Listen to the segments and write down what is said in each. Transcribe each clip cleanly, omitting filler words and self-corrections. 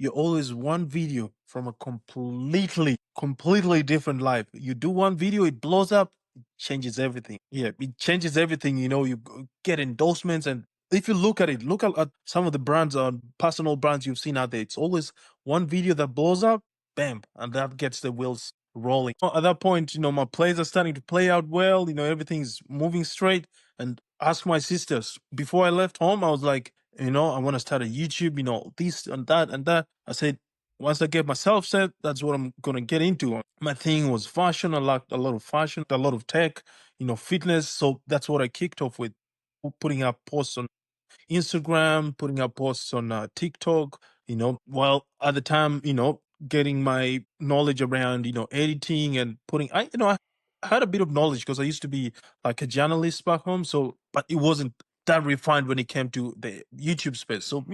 you're always one video from a completely different life. You do one video, it blows up, it changes everything. Yeah, it changes everything. You get endorsements, and if you look at some of the brands on personal brands you've seen out there. It's always one video that blows up, bam, and that gets the wheels rolling. At that point, my plays are starting to play out well. Everything's moving straight. And ask my sisters before I left home, I was like, I want to start a YouTube, this and that and that. I said, once I get myself set, that's what I'm gonna get into. My thing was fashion. I liked a lot of fashion, a lot of tech, fitness. So that's what I kicked off with, putting up posts on Instagram, putting up posts on TikTok, while at the time, getting my knowledge around, editing and I had a bit of knowledge because I used to be like a journalist back home. So, but it wasn't that refined when it came to the YouTube space. So,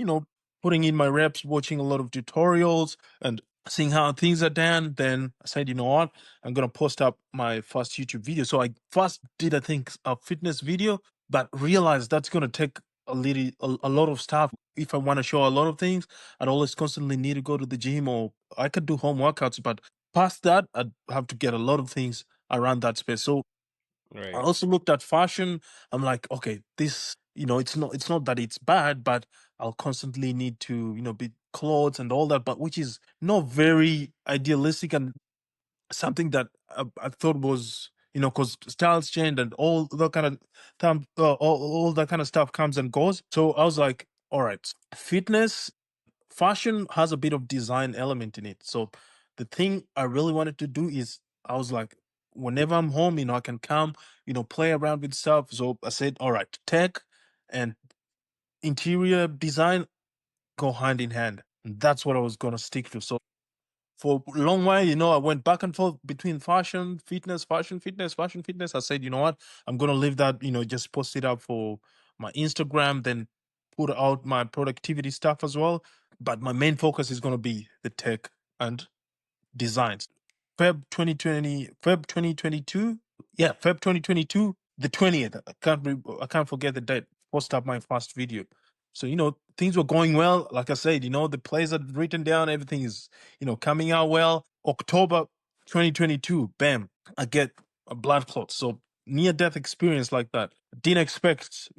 putting in my reps, watching a lot of tutorials and seeing how things are done. Then I said, you know what? I'm going to post up my first YouTube video. So I first did, I think, a fitness video, but realized that's going to take a lot of stuff. If I want to show a lot of things, I'd always constantly need to go to the gym, or I could do home workouts, but past that, I'd have to get a lot of things around that space. So I Right. also looked at fashion. I'm like, okay, this, it's not that it's bad, but I'll constantly need to, be clothes and all that, but which is not very idealistic and something that I thought was, because styles change and all that kind of time, all that kind of stuff comes and goes. So I was like, all right, fitness, fashion has a bit of design element in it. So the thing I really wanted to do is, I was like, whenever I'm home, I can come, play around with stuff. So I said, all right, tech and interior design go hand in hand. And that's what I was gonna stick to. So for a long while, I went back and forth between fashion, fitness, fashion, fitness, fashion, fitness. I said, you know what, I'm gonna leave that, just post it up for my Instagram, then put out my productivity stuff as well. But my main focus is gonna be the tech and designs. Feb 2022. Yeah, Feb 2022, the 20th. I can't forget the date. Post up my first video. So, things were going well. Like I said, the plays are written down, everything is, coming out well. October 2022, bam, I get a blood clot. So near death experience like that. Didn't expect,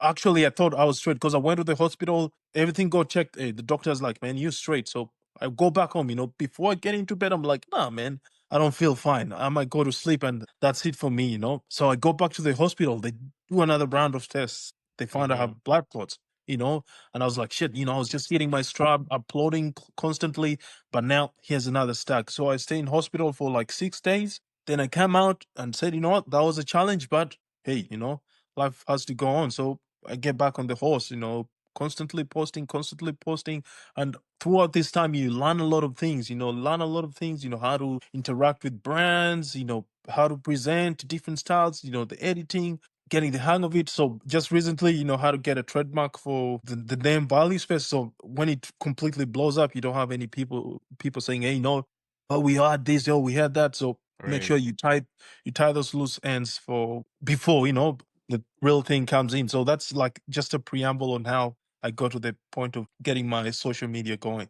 Actually, I thought I was straight because I went to the hospital, everything got checked. Hey, the doctor's like, man, you're straight. So I go back home, before I get into bed, I'm like, nah, man, I don't feel fine. I might go to sleep and that's it for me. So I go back to the hospital. They do another round of tests. They find I Mm-hmm. have blood clots, and I was like, shit, I was just hitting my strap, uploading constantly, but now here's another stack. So I stay in hospital for like 6 days. Then I came out and said, you know what, that was a challenge, but hey, life has to go on. So I get back on the horse, constantly posting. And throughout this time, you learn a lot of things, how to interact with brands, how to present different styles, the editing, getting the hang of it. So just recently, how to get a trademark for the name value space. So when it completely blows up, you don't have any people saying, hey, no, oh, we had this, oh, we had that. So make Right. sure you tie those loose ends for before, the real thing comes in. So that's like just a preamble on how I got to the point of getting my social media going.